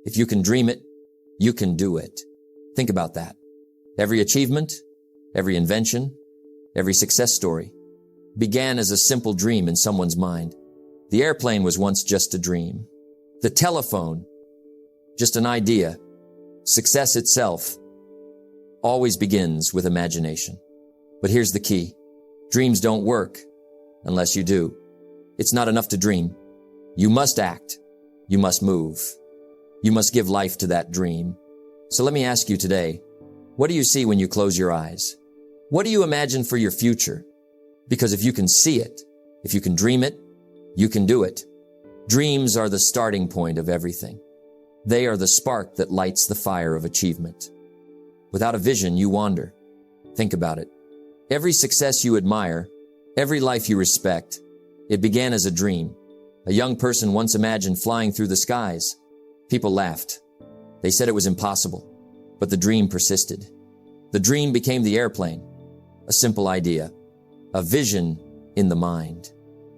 If you can dream it, you can do it. Think about that. Every achievement, every invention, every success story began as a simple dream in someone's mind. The airplane was once just a dream. The telephone, just an idea. Success itself always begins with imagination. But here's the key. Dreams don't work unless you do. It's not enough to dream. You must act. You must move. You must give life to that dream. So let me ask you today, what do you see when you close your eyes? What do you imagine for your future? Because if you can see it, if you can dream it, you can do it. Dreams are the starting point of everything. They are the spark that lights the fire of achievement. Without a vision, you wander. Think about it. Every success you admire, every life you respect, it began as a dream. A young person once imagined flying through the skies. People laughed. They said it was impossible, but the dream persisted. The dream became the airplane, a simple idea, a vision in the mind.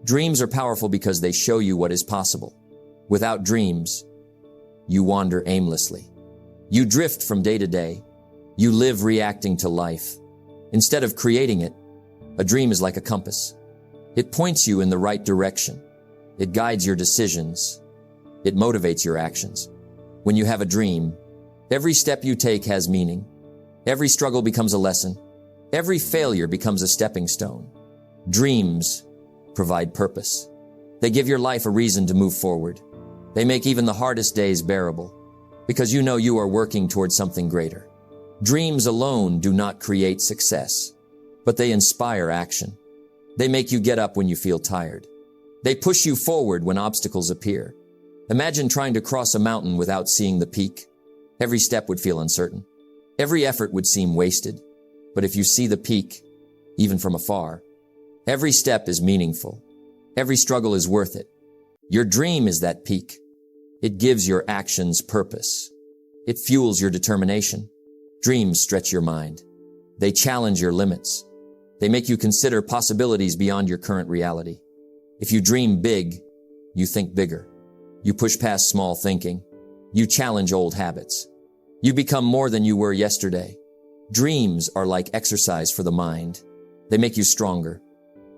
Dreams are powerful because they show you what is possible. Without dreams, you wander aimlessly. You drift from day to day. You live reacting to life. Instead of creating it, a dream is like a compass. It points you in the right direction. It guides your decisions. It motivates your actions. When you have a dream, every step you take has meaning. Every struggle becomes a lesson. Every failure becomes a stepping stone. Dreams provide purpose. They give your life a reason to move forward. They make even the hardest days bearable because you know you are working towards something greater. Dreams alone do not create success, but they inspire action. They make you get up when you feel tired. They push you forward when obstacles appear. Imagine trying to cross a mountain without seeing the peak. Every step would feel uncertain. Every effort would seem wasted. But if you see the peak, even from afar, every step is meaningful. Every struggle is worth it. Your dream is that peak. It gives your actions purpose. It fuels your determination. Dreams stretch your mind. They challenge your limits. They make you consider possibilities beyond your current reality. If you dream big, you think bigger. You push past small thinking. You challenge old habits. You become more than you were yesterday. Dreams are like exercise for the mind. They make you stronger.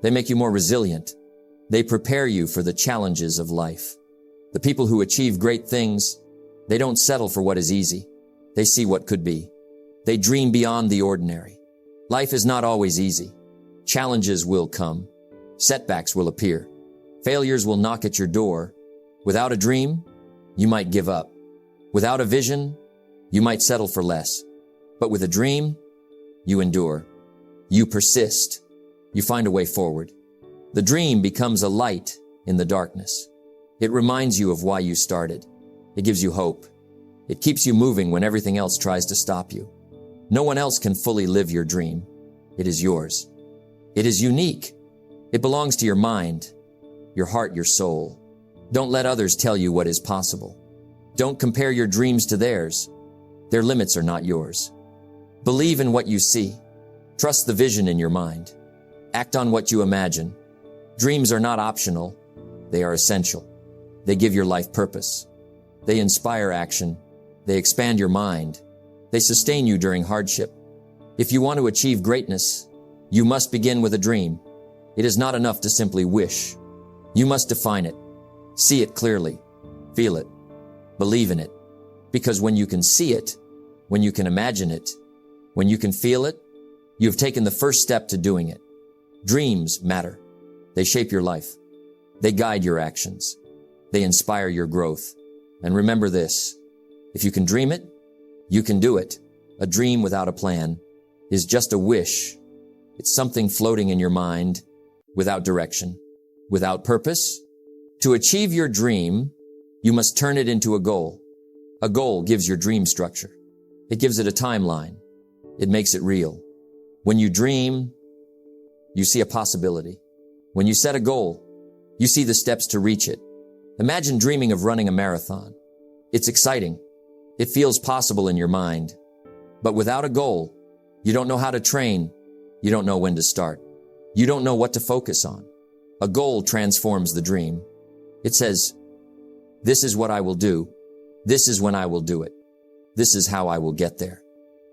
They make you more resilient. They prepare you for the challenges of life. The people who achieve great things, they don't settle for what is easy. They see what could be. They dream beyond the ordinary. Life is not always easy. Challenges will come. Setbacks will appear. Failures will knock at your door. Without a dream, you might give up. Without a vision, you might settle for less. But with a dream, you endure. You persist. You find a way forward. The dream becomes a light in the darkness. It reminds you of why you started. It gives you hope. It keeps you moving when everything else tries to stop you. No one else can fully live your dream. It is yours. It is unique. It belongs to your mind, your heart, your soul. Don't let others tell you what is possible. Don't compare your dreams to theirs. Their limits are not yours. Believe in what you see. Trust the vision in your mind. Act on what you imagine. Dreams are not optional. They are essential. They give your life purpose. They inspire action. They expand your mind. They sustain you during hardship. If you want to achieve greatness, you must begin with a dream. It is not enough to simply wish. You must define it. See it clearly. Feel it. Believe in it. Because when you can see it, when you can imagine it, when you can feel it, you have taken the first step to doing it. Dreams matter. They shape your life. They guide your actions. They inspire your growth. And remember this, if you can dream it, you can do it. A dream without a plan is just a wish. It's something floating in your mind without direction, without purpose. To achieve your dream, you must turn it into a goal. A goal gives your dream structure. It gives it a timeline. It makes it real. When you dream, you see a possibility. When you set a goal, you see the steps to reach it. Imagine dreaming of running a marathon. It's exciting. It feels possible in your mind. But without a goal, you don't know how to train. You don't know when to start. You don't know what to focus on. A goal transforms the dream. It says, This is what I will do. This is when I will do it. This is how I will get there.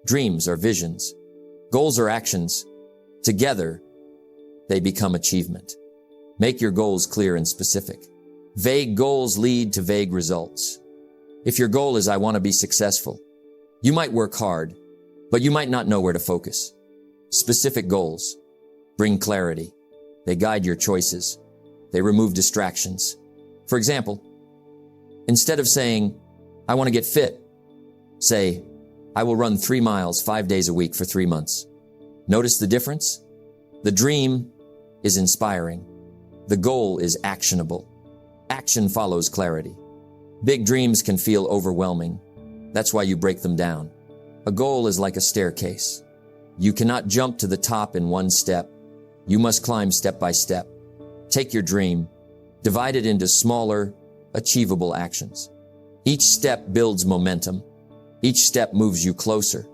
Dreams are visions. Goals are actions. Together, they become achievement. Make your goals clear and specific. Vague goals lead to vague results. If your goal is, I want to be successful, you might work hard, but you might not know where to focus. Specific goals bring clarity. They guide your choices. They remove distractions. For example, instead of saying, I want to get fit, say, I will run 3 miles 5 days a week for 3 months. Notice the difference? The dream is inspiring. The goal is actionable. Action follows clarity. Big dreams can feel overwhelming. That's why you break them down. A goal is like a staircase. You cannot jump to the top in one step. You must climb step by step. Take your dream, divide it into smaller, achievable actions. Each step builds momentum. Each step moves you closer.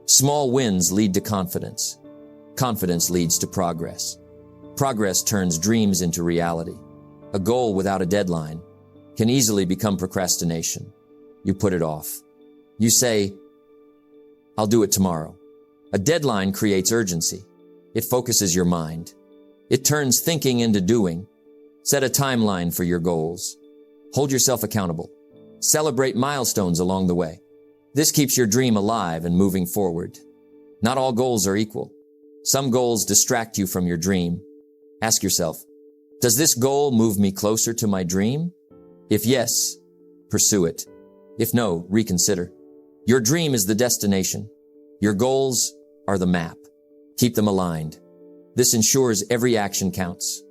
Small wins lead to confidence. Confidence leads to progress. Progress turns dreams into reality. A goal without a deadline can easily become procrastination. You put it off. You say, I'll do it tomorrow. A deadline creates urgency. It focuses your mind. It turns thinking into doing. Set a timeline for your goals. Hold yourself accountable. Celebrate milestones along the way. This keeps your dream alive and moving forward. Not all goals are equal. Some goals distract you from your dream. Ask yourself, does this goal move me closer to my dream? If yes, pursue it. If no, reconsider. Your dream is the destination. Your goals are the map. Keep them aligned. This ensures every action counts.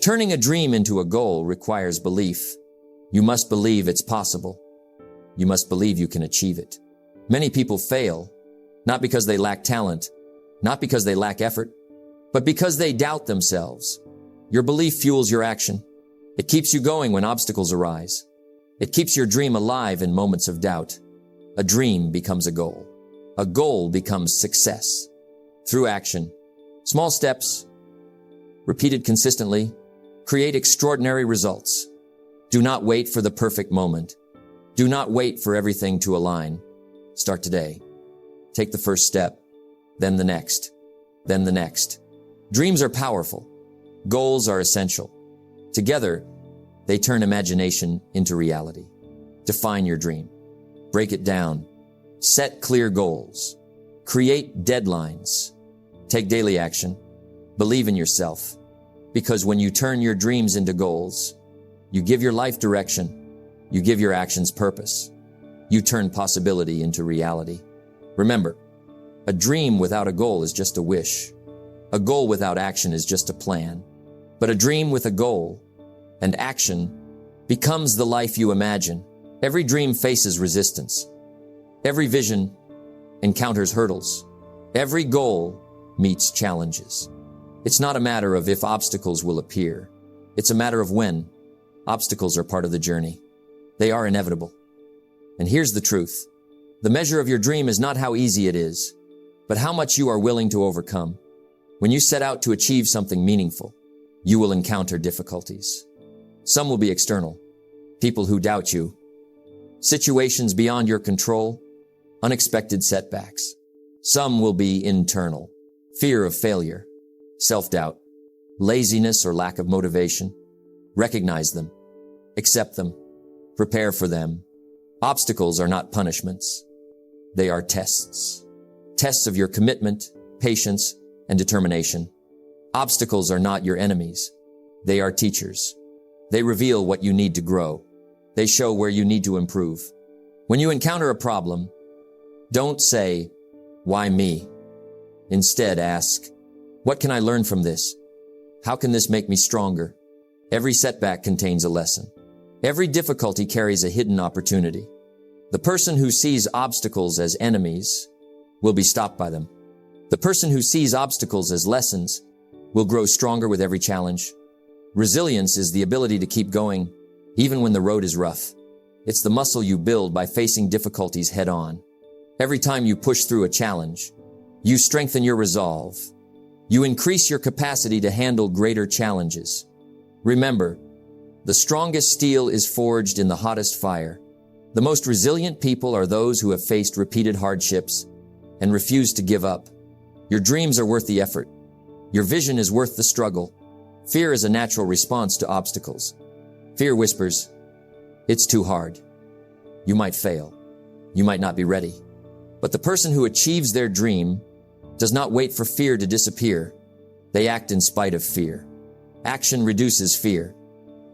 Turning a dream into a goal requires belief. You must believe it's possible. You must believe you can achieve it. Many people fail, not because they lack talent, not because they lack effort, but because they doubt themselves. Your belief fuels your action. It keeps you going when obstacles arise. It keeps your dream alive in moments of doubt. A dream becomes a goal. A goal becomes success. Through action, small steps, repeated consistently, create extraordinary results. Do not wait for the perfect moment. Do not wait for everything to align. Start today. Take the first step, then the next, then the next. Dreams are powerful. Goals are essential. Together, they turn imagination into reality. Define your dream. Break it down. Set clear goals. Create deadlines. Take daily action. Believe in yourself. Because when you turn your dreams into goals, you give your life direction. You give your actions purpose. You turn possibility into reality. Remember, a dream without a goal is just a wish. A goal without action is just a plan. But a dream with a goal and action becomes the life you imagine. Every dream faces resistance. Every vision encounters hurdles. Every goal meets challenges. It's not a matter of if obstacles will appear. It's a matter of when. Obstacles are part of the journey. They are inevitable. And here's the truth. The measure of your dream is not how easy it is, but how much you are willing to overcome. When you set out to achieve something meaningful, you will encounter difficulties. Some will be external, people who doubt you, situations beyond your control, unexpected setbacks. Some will be internal, fear of failure, self-doubt, laziness or lack of motivation. Recognize them, accept them, prepare for them. Obstacles are not punishments. They are tests. Tests of your commitment, patience, and determination. Obstacles are not your enemies. They are teachers. They reveal what you need to grow. They show where you need to improve. When you encounter a problem, don't say, why me? Instead, ask, what can I learn from this? How can this make me stronger? Every setback contains a lesson. Every difficulty carries a hidden opportunity. The person who sees obstacles as enemies will be stopped by them. The person who sees obstacles as lessons will grow stronger with every challenge. Resilience is the ability to keep going, even when the road is rough. It's the muscle you build by facing difficulties head on. Every time you push through a challenge, you strengthen your resolve. You increase your capacity to handle greater challenges. Remember, The strongest steel is forged in the hottest fire. The most resilient people are those who have faced repeated hardships and refuse to give up. Your dreams are worth the effort. Your vision is worth the struggle. Fear is a natural response to obstacles. Fear whispers, "It's too hard. You might fail. You might not be ready." But the person who achieves their dream does not wait for fear to disappear. They act in spite of fear. Action reduces fear.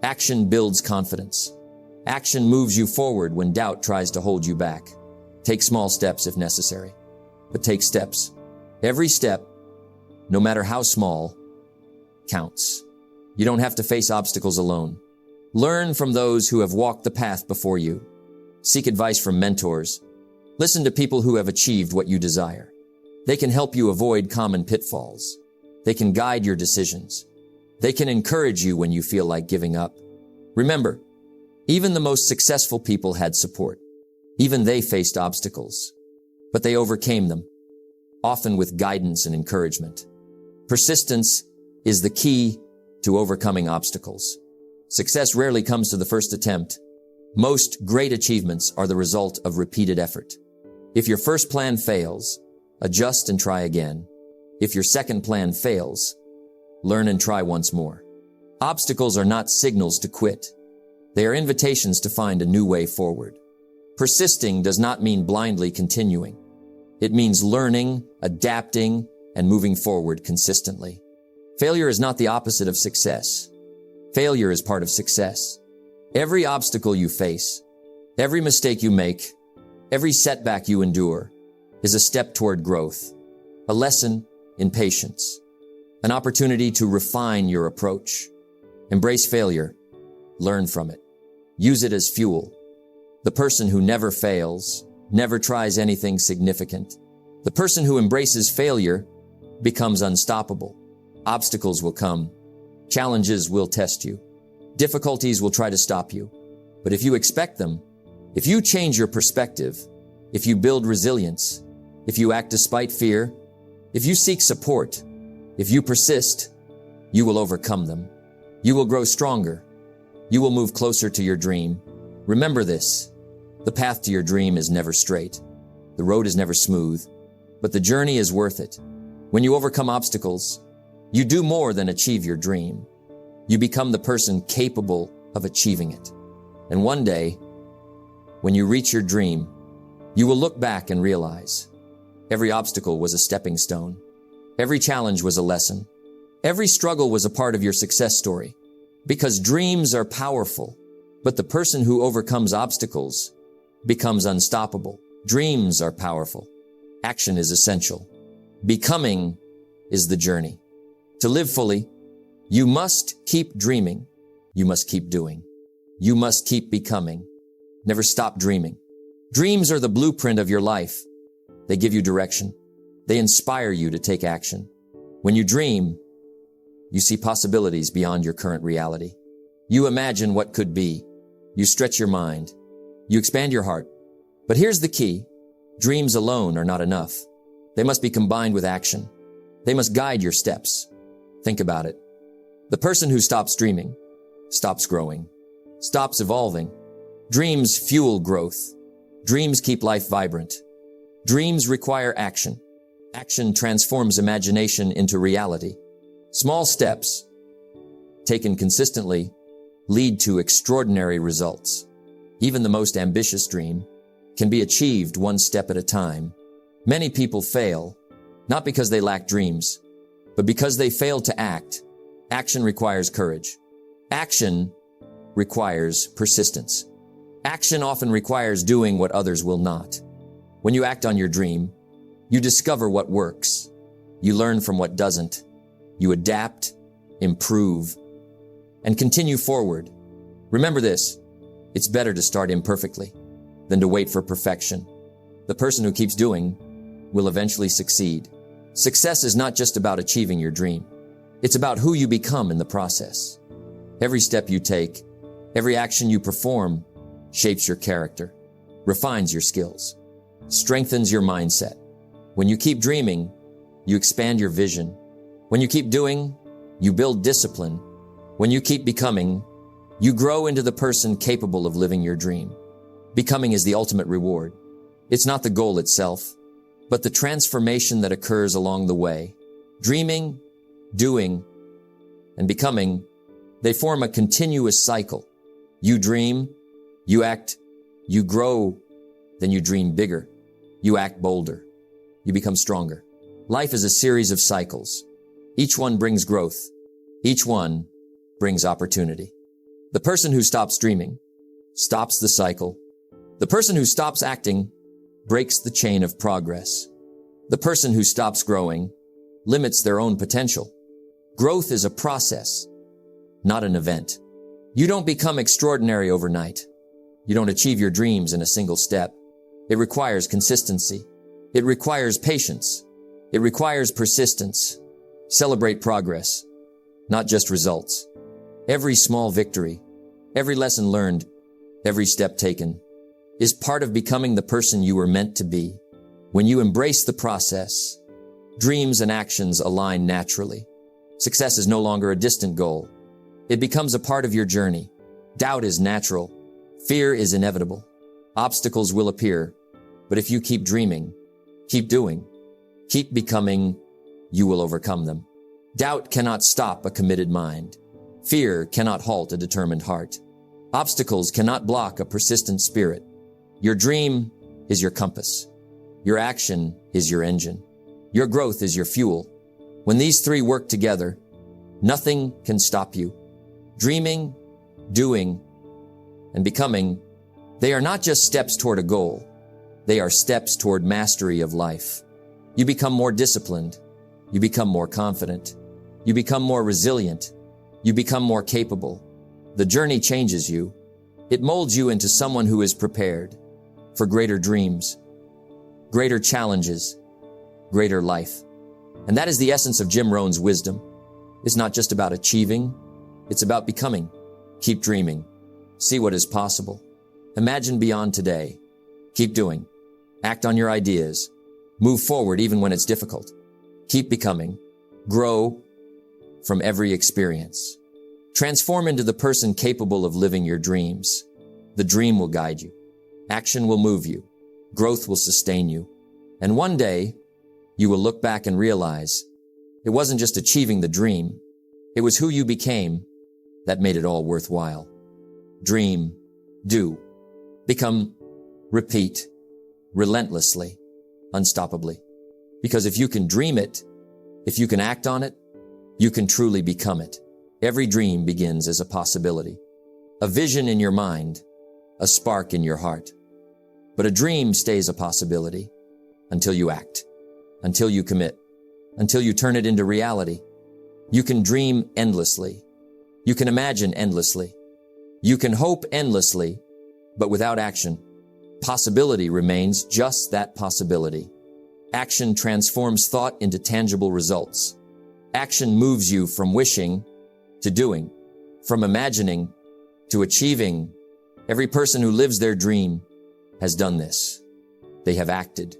Action builds confidence. Action moves you forward when doubt tries to hold you back. Take small steps if necessary, but take steps. Every step, no matter how small, counts. You don't have to face obstacles alone. Learn from those who have walked the path before you. Seek advice from mentors. Listen to people who have achieved what you desire. They can help you avoid common pitfalls. They can guide your decisions. They can encourage you when you feel like giving up. Remember, even the most successful people had support. Even they faced obstacles, but they overcame them, often with guidance and encouragement. Persistence is the key to overcoming obstacles. Success rarely comes to the first attempt. Most great achievements are the result of repeated effort. If your first plan fails, adjust and try again. If your second plan fails, learn and try once more. Obstacles are not signals to quit. They are invitations to find a new way forward. Persisting does not mean blindly continuing. It means learning, adapting, and moving forward consistently. Failure is not the opposite of success. Failure is part of success. Every obstacle you face, every mistake you make, every setback you endure is a step toward growth, a lesson in patience, an opportunity to refine your approach. Embrace failure. Learn from it. Use it as fuel. The person who never fails, never tries anything significant. The person who embraces failure becomes unstoppable. Obstacles will come. Challenges will test you. Difficulties will try to stop you. But if you expect them, if you change your perspective, if you build resilience, if you act despite fear, if you seek support, if you persist, you will overcome them. You will grow stronger. You will move closer to your dream. Remember this. The path to your dream is never straight. The road is never smooth, but the journey is worth it. When you overcome obstacles, you do more than achieve your dream. You become the person capable of achieving it. And one day, when you reach your dream, you will look back and realize every obstacle was a stepping stone. Every challenge was a lesson. Every struggle was a part of your success story. Because dreams are powerful, but the person who overcomes obstacles becomes unstoppable. Dreams are powerful. Action is essential. Becoming is the journey. To live fully, you must keep dreaming. You must keep doing. You must keep becoming. Never stop dreaming. Dreams are the blueprint of your life. They give you direction. They inspire you to take action. When you dream, you see possibilities beyond your current reality. You imagine what could be. You stretch your mind. You expand your heart. But here's the key. Dreams alone are not enough. They must be combined with action. They must guide your steps. Think about it. The person who stops dreaming stops growing, stops evolving. Dreams fuel growth. Dreams keep life vibrant. Dreams require action. Action transforms imagination into reality. Small steps, taken consistently, lead to extraordinary results. Even the most ambitious dream can be achieved one step at a time. Many people fail, not because they lack dreams, but because they fail to act. Action requires courage. Action requires persistence. Action often requires doing what others will not. When you act on your dream, you discover what works. You learn from what doesn't. You adapt, improve, and continue forward. Remember this, it's better to start imperfectly than to wait for perfection. The person who keeps doing will eventually succeed. Success is not just about achieving your dream. It's about who you become in the process. Every step you take, every action you perform shapes your character, refines your skills, strengthens your mindset. When you keep dreaming, you expand your vision. When you keep doing, you build discipline. When you keep becoming, You grow into the person capable of living your dream. Becoming is the ultimate reward. It's not the goal itself, but the transformation that occurs along the way. Dreaming, doing, and becoming, they form a continuous cycle. You dream, you act, you grow, then you dream bigger. You act bolder. You become stronger. Life is a series of cycles. Each one brings growth. Each one brings opportunity. The person who stops dreaming stops the cycle. The person who stops acting breaks the chain of progress. The person who stops growing limits their own potential. Growth is a process, not an event. You don't become extraordinary overnight. You don't achieve your dreams in a single step. It requires consistency. It requires patience. It requires persistence. Celebrate progress, not just results. Every small victory, every lesson learned, every step taken is part of becoming the person you were meant to be. When you embrace the process, dreams and actions align naturally. Success is no longer a distant goal. It becomes a part of your journey. Doubt is natural. Fear is inevitable. Obstacles will appear. But if you keep dreaming, keep doing, keep becoming, you will overcome them. Doubt cannot stop a committed mind. Fear cannot halt a determined heart. Obstacles cannot block a persistent spirit. Your dream is your compass. Your action is your engine. Your growth is your fuel. When these three work together, nothing can stop you. Dreaming, doing, and becoming, they are not just steps toward a goal. They are steps toward mastery of life. You become more disciplined. You become more confident. You become more resilient. You become more capable. The journey changes you. It molds you into someone who is prepared for greater dreams, greater challenges, greater life. And that is the essence of Jim Rohn's wisdom. It's not just about achieving. It's about becoming. Keep dreaming. See what is possible. Imagine beyond today. Keep doing. Act on your ideas. Move forward even when it's difficult. Keep becoming. Grow from every experience. Transform into the person capable of living your dreams. The dream will guide you. Action will move you. Growth will sustain you. And one day, you will look back and realize it wasn't just achieving the dream. It was who you became that made it all worthwhile. Dream, do, become, repeat, relentlessly, unstoppably. Because if you can dream it, if you can act on it, you can truly become it. Every dream begins as a possibility, a vision in your mind, a spark in your heart. But a dream stays a possibility until you act, until you commit, until you turn it into reality. You can dream endlessly. You can imagine endlessly. You can hope endlessly, but without action, possibility remains just that possibility. Action transforms thought into tangible results. Action moves you from wishing to doing, from imagining to achieving. Every person who lives their dream has done this. They have acted.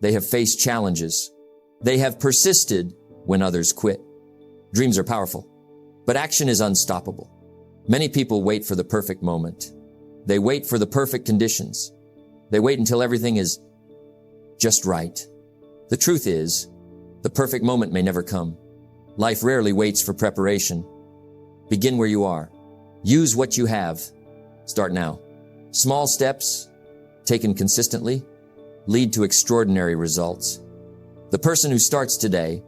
They have faced challenges. They have persisted when others quit. Dreams are powerful, but action is unstoppable. Many people wait for the perfect moment. They wait for the perfect conditions. They wait until everything is just right. The truth is, the perfect moment may never come. Life rarely waits for preparation. Begin where you are. Use what you have. Start now. Small steps, taken consistently, lead to extraordinary results. The person who starts today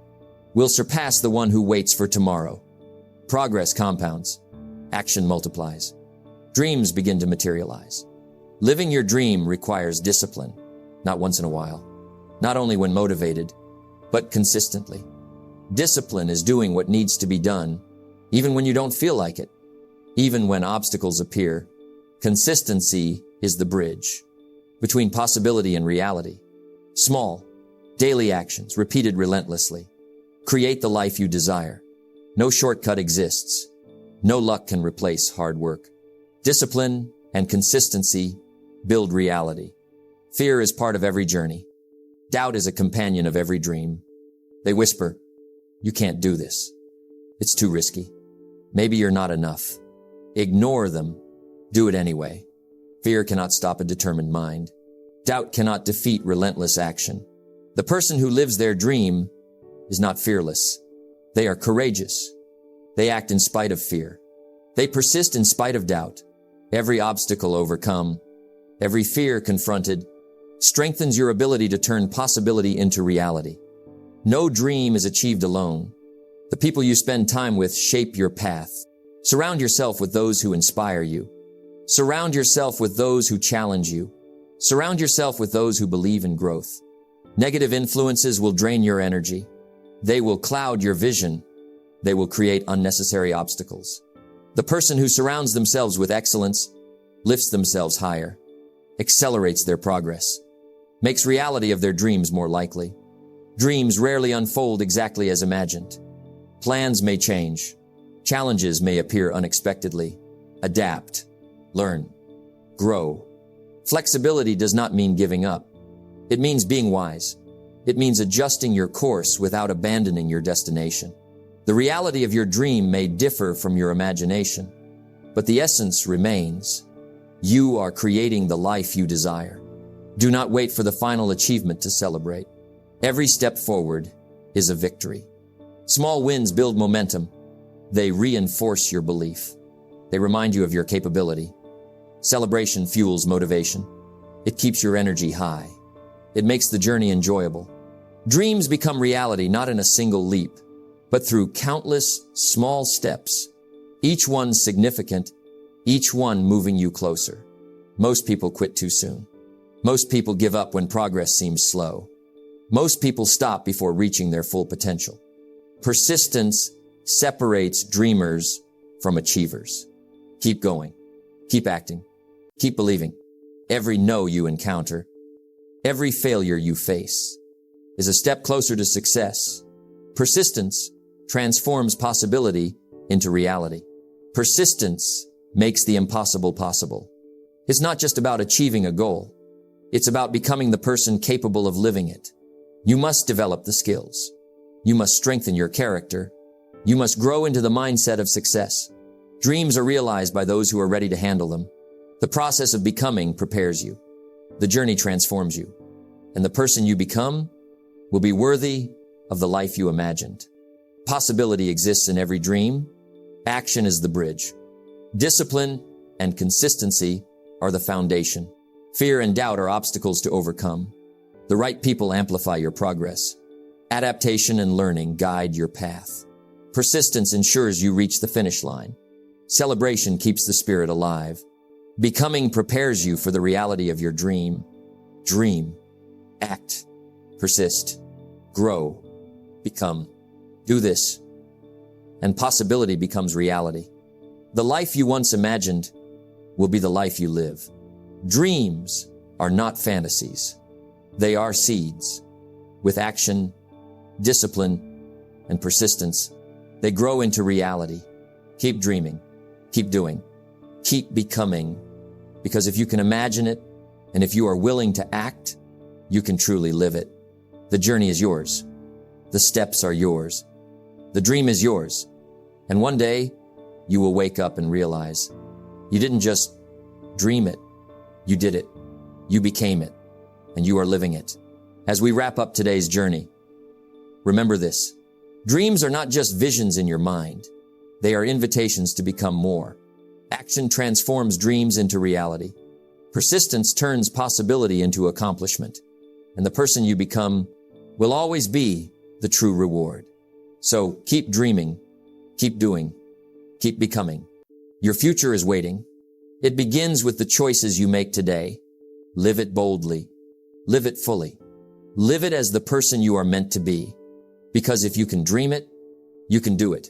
will surpass the one who waits for tomorrow. Progress compounds. Action multiplies. Dreams begin to materialize. Living your dream requires discipline, not once in a while, not only when motivated, but consistently. Discipline is doing what needs to be done, even when you don't feel like it, even when obstacles appear. Consistency is the bridge between possibility and reality. Small, daily actions, repeated relentlessly, create the life you desire. No shortcut exists. No luck can replace hard work. Discipline and consistency build reality. Fear is part of every journey. Doubt is a companion of every dream. They whisper, "You can't do this. It's too risky. Maybe you're not enough." Ignore them. Do it anyway. Fear cannot stop a determined mind. Doubt cannot defeat relentless action. The person who lives their dream is not fearless. They are courageous. They act in spite of fear. They persist in spite of doubt. Every obstacle overcome, every fear confronted, strengthens your ability to turn possibility into reality. No dream is achieved alone. The people you spend time with shape your path. Surround yourself with those who inspire you. Surround yourself with those who challenge you. Surround yourself with those who believe in growth. Negative influences will drain your energy. They will cloud your vision. They will create unnecessary obstacles. The person who surrounds themselves with excellence lifts themselves higher, accelerates their progress, makes reality of their dreams more likely. Dreams rarely unfold exactly as imagined. Plans may change. Challenges may appear unexpectedly. Adapt, learn, grow. Flexibility does not mean giving up. It means being wise. It means adjusting your course without abandoning your destination. The reality of your dream may differ from your imagination, but the essence remains. You are creating the life you desire. Do not wait for the final achievement to celebrate. Every step forward is a victory. Small wins build momentum. They reinforce your belief. They remind you of your capability. Celebration fuels motivation. It keeps your energy high. It makes the journey enjoyable. Dreams become reality not in a single leap, but through countless small steps, each one significant, each one moving you closer. Most people quit too soon. Most people give up when progress seems slow. Most people stop before reaching their full potential. Persistence separates dreamers from achievers. Keep going. Keep acting. Keep believing. Every no you encounter, every failure you face, is a step closer to success. Persistence transforms possibility into reality. Persistence makes the impossible possible. It's not just about achieving a goal. It's about becoming the person capable of living it. You must develop the skills. You must strengthen your character. You must grow into the mindset of success. Dreams are realized by those who are ready to handle them. The process of becoming prepares you. The journey transforms you. And the person you become will be worthy of the life you imagined. Possibility exists in every dream. Action is the bridge. Discipline and consistency are the foundation. Fear and doubt are obstacles to overcome. The right people amplify your progress. Adaptation and learning guide your path. Persistence ensures you reach the finish line. Celebration keeps the spirit alive. Becoming prepares you for the reality of your dream. Dream. Act. Persist. Grow. Become. Do this. And possibility becomes reality. The life you once imagined will be the life you live. Dreams are not fantasies. They are seeds. With action, discipline, and persistence, they grow into reality. Keep dreaming. Keep doing. Keep becoming. Because if you can imagine it, and if you are willing to act, you can truly live it. The journey is yours. The steps are yours. The dream is yours. And one day, you will wake up and realize you didn't just dream it. You did it. You became it. And you are living it. As we wrap up today's journey, remember this. Dreams are not just visions in your mind. They are invitations to become more. Action transforms dreams into reality. Persistence turns possibility into accomplishment. And the person you become will always be the true reward. So keep dreaming, keep doing, keep becoming. Your future is waiting. It begins with the choices you make today. Live it boldly. Live it fully. Live it as the person you are meant to be. Because if you can dream it, you can do it.